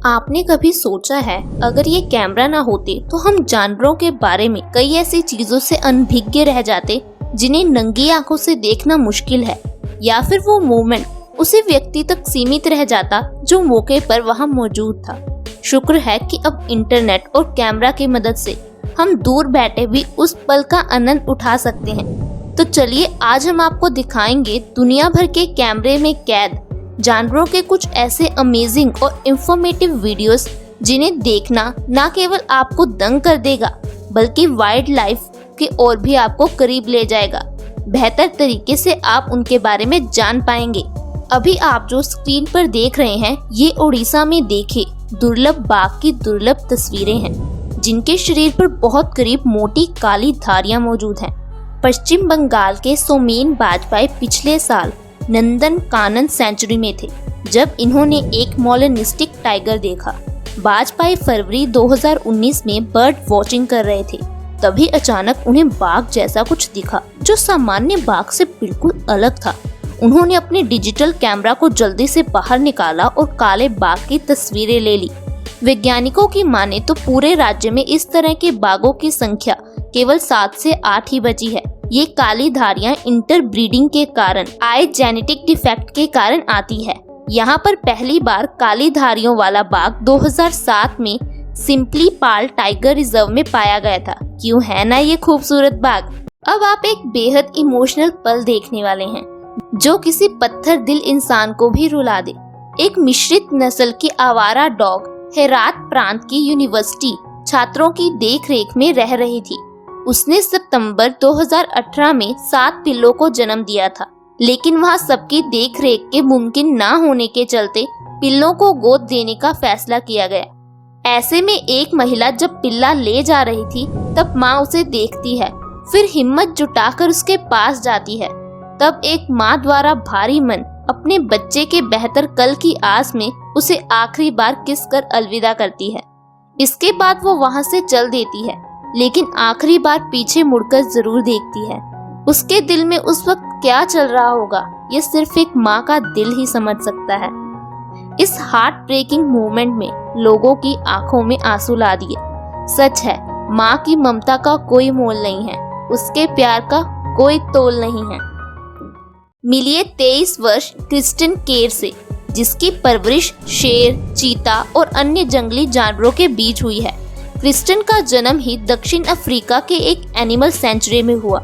आपने कभी सोचा है अगर ये कैमरा ना होते तो हम जानवरों के बारे में कई ऐसी चीजों से अनभिज्ञ रह जाते जिन्हें नंगी आंखों से देखना मुश्किल है, या फिर वो मोमेंट उसी व्यक्ति तक सीमित रह जाता जो मौके पर वहाँ मौजूद था। शुक्र है कि अब इंटरनेट और कैमरा की मदद से हम दूर बैठे भी उस पल का आनंद उठा सकते हैं। तो चलिए आज हम आपको दिखाएंगे दुनिया भर के कैमरे में कैद जानवरों के कुछ ऐसे अमेजिंग और इंफॉर्मेटिव वीडियोस जिन्हें देखना न केवल आपको दंग कर देगा बल्कि वाइल्ड लाइफ के और भी आपको करीब ले जाएगा। बेहतर तरीके से आप उनके बारे में जान पाएंगे। अभी आप जो स्क्रीन पर देख रहे हैं ये उड़ीसा में देखे दुर्लभ बाघ की दुर्लभ तस्वीरें हैं, जिनके शरीर पर बहुत करीब मोटी काली धारियां मौजूद हैं। पश्चिम बंगाल के सोमेन बाजपेयी पिछले साल नंदन कानन सेंचुरी में थे जब इन्होंने एक मोलेनिस्टिक टाइगर देखा। बाजपेयी फरवरी 2019 में बर्ड वॉचिंग कर रहे थे, तभी अचानक उन्हें बाघ जैसा कुछ दिखा जो सामान्य बाघ से बिल्कुल अलग था। उन्होंने अपने डिजिटल कैमरा को जल्दी से बाहर निकाला और काले बाघ की तस्वीरें ले ली। वैज्ञानिकों की माने तो पूरे राज्य में इस तरह के बाघों की संख्या केवल 7 से 8 ही बची है। ये काली धारियां इंटरब्रीडिंग के कारण आए जेनेटिक डिफेक्ट के कारण आती है। यहाँ पर पहली बार काली धारियों वाला बाघ 2007 में सिंपली पाल टाइगर रिजर्व में पाया गया था। क्यों है ना ये खूबसूरत बाघ। अब आप एक बेहद इमोशनल पल देखने वाले हैं जो किसी पत्थर दिल इंसान को भी रुला दे। एक मिश्रित नस्ल की आवारा डॉग हेरात प्रांत की यूनिवर्सिटी छात्रों की देखरेख में रह रही थी। उसने सितंबर 2018 में 7 पिल्लों को जन्म दिया था, लेकिन वहाँ सबकी देखरेख के मुमकिन ना होने के चलते पिल्लों को गोद देने का फैसला किया गया। ऐसे में एक महिला जब पिल्ला ले जा रही थी तब माँ उसे देखती है, फिर हिम्मत जुटाकर उसके पास जाती है। तब एक माँ द्वारा भारी मन अपने बच्चे के बेहतर कल की आस में उसे आखिरी बार किस कर अलविदा करती है। इसके बाद वो वहाँ से चल देती है, लेकिन आखिरी बार पीछे मुड़कर जरूर देखती है। उसके दिल में उस वक्त क्या चल रहा होगा ये सिर्फ एक माँ का दिल ही समझ सकता है। इस हार्ट ब्रेकिंग मोमेंट में लोगों की आंखों में आंसू ला दिए। सच है, माँ की ममता का कोई मोल नहीं है, उसके प्यार का कोई तोल नहीं है। मिलिए 23 वर्ष क्रिस्टन केर से, जिसकी परवरिश शेर, चीता और अन्य जंगली जानवरों के बीच हुई है। क्रिस्टन का जन्म ही दक्षिण अफ्रीका के एक एनिमल सेंचुरी में हुआ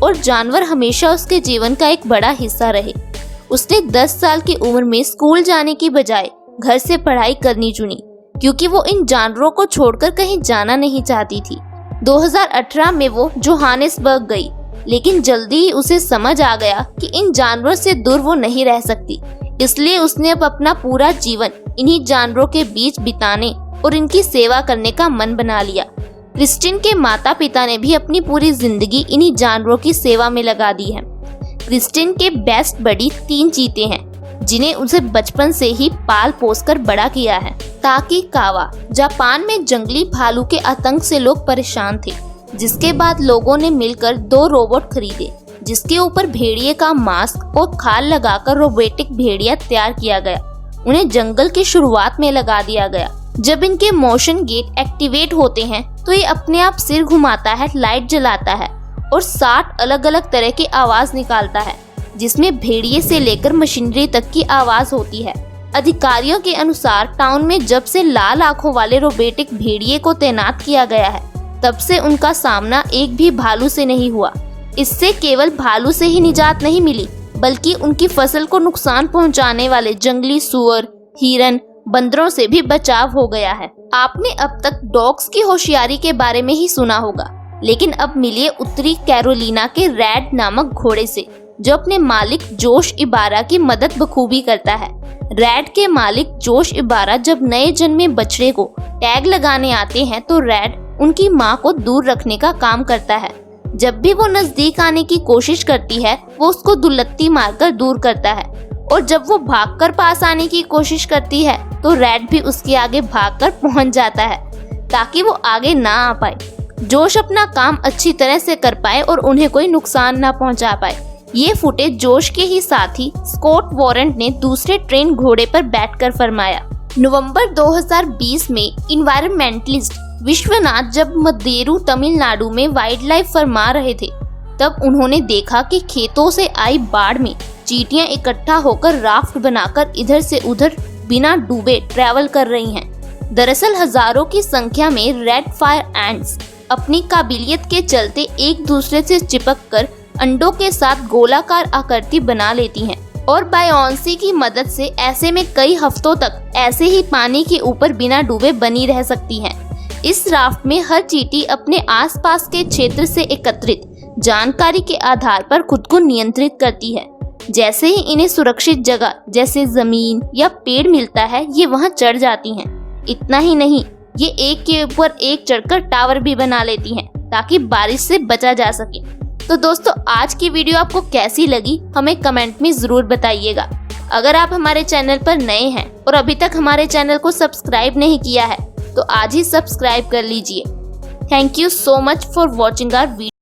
और जानवर हमेशा उसके जीवन का एक बड़ा हिस्सा रहे। उसने 10 साल की उम्र में स्कूल जाने की बजाय घर से पढ़ाई करनी चुनी, क्योंकि वो इन जानवरों को छोड़कर कहीं जाना नहीं चाहती थी। 2018 में वो जोहानिसबर्ग गई, लेकिन जल्दी ही उसे समझ आ गया कि इन जानवरों से दूर वो नहीं रह सकती। इसलिए उसने अब अपना पूरा जीवन इन्हीं जानवरों के बीच बिताने और इनकी सेवा करने का मन बना लिया। क्रिस्टिन के माता पिता ने भी अपनी पूरी जिंदगी इन्हीं जानवरों की सेवा में लगा दी है। क्रिस्टिन के बेस्ट बडी 3 चीते हैं, जिन्हें उसे बचपन से ही पाल पोस कर बड़ा किया है। ताकि कावा जापान में जंगली भालू के आतंक से लोग परेशान थे, जिसके बाद लोगों ने मिलकर 2 रोबोट खरीदे, जिसके ऊपर भेड़िए का मास्क और खाल लगाकर रोबोटिक भेड़िया तैयार किया गया। उन्हें जंगल की शुरुआत में लगा दिया गया। जब इनके मोशन गेट एक्टिवेट होते हैं तो ये अपने आप सिर घुमाता है, लाइट जलाता है और 60 अलग अलग तरह की आवाज निकालता है, जिसमें भेड़िए से लेकर मशीनरी तक की आवाज होती है। अधिकारियों के अनुसार टाउन में जब से लाल आंखों वाले रोबोटिक भेड़िए को तैनात किया गया है, तब से उनका सामना एक भी भालू से नहीं हुआ। इससे केवल भालू से ही निजात नहीं मिली, बल्कि उनकी फसल को नुकसान पहुंचाने वाले जंगली सुअर, हिरन, बंदरों से भी बचाव हो गया है। आपने अब तक डॉग्स की होशियारी के बारे में ही सुना होगा, लेकिन अब मिलिए उत्तरी कैरोलिना के रैड नामक घोड़े से, जो अपने मालिक जोश इबारा की मदद बखूबी करता है। रैड के मालिक जोश इबारा जब नए जन्मे बछड़े को टैग लगाने आते हैं तो रैड उनकी मां को दूर रखने का काम करता है। जब भी वो नजदीक आने की कोशिश करती है वो उसको दुलत्ती मारकर दूर करता है, और जब वो भागकर पास आने की कोशिश करती है तो रैड भी उसके आगे भागकर पहुंच जाता है ताकि वो आगे ना आ पाए, जोश अपना काम अच्छी तरह से कर पाए और उन्हें कोई नुकसान ना पहुंचा पाए। ये फुटेज जोश के ही साथी स्कॉट वॉरेंट ने दूसरे ट्रेन घोड़े पर बैठकर फरमाया। नवंबर 2020 में इन्वायरमेंटलिस्ट विश्वनाथ जब मदेरू तमिलनाडु में वाइल्ड लाइफ फरमा रहे थे, तब उन्होंने देखा कि खेतों से आई बाढ़ में चींटियां इकट्ठा होकर राफ्ट बनाकर इधर से उधर बिना डूबे ट्रैवल कर रही हैं। दरअसल हजारों की संख्या में रेड फायर एंट्स अपनी काबिलियत के चलते एक दूसरे से चिपक कर अंडों के साथ गोलाकार आकृति बना लेती हैं और बायोंसी की मदद से ऐसे में कई हफ्तों तक ऐसे ही पानी के ऊपर बिना डूबे बनी रह सकती हैं। इस राफ्ट में हर चींटी अपने आसपास के क्षेत्र से एकत्रित जानकारी के आधार पर खुद को नियंत्रित करती है। जैसे ही इन्हें सुरक्षित जगह जैसे जमीन या पेड़ मिलता है, ये वहां चढ़ जाती हैं। इतना ही नहीं, ये एक के ऊपर एक चढ़कर टावर भी बना लेती हैं ताकि बारिश से बचा जा सके। तो दोस्तों, आज की वीडियो आपको कैसी लगी हमें कमेंट में जरूर बताइएगा। अगर आप हमारे चैनल पर नए हैं और अभी तक हमारे चैनल को सब्सक्राइब नहीं किया है तो आज ही सब्सक्राइब कर लीजिए। Thank you so much for watching our video.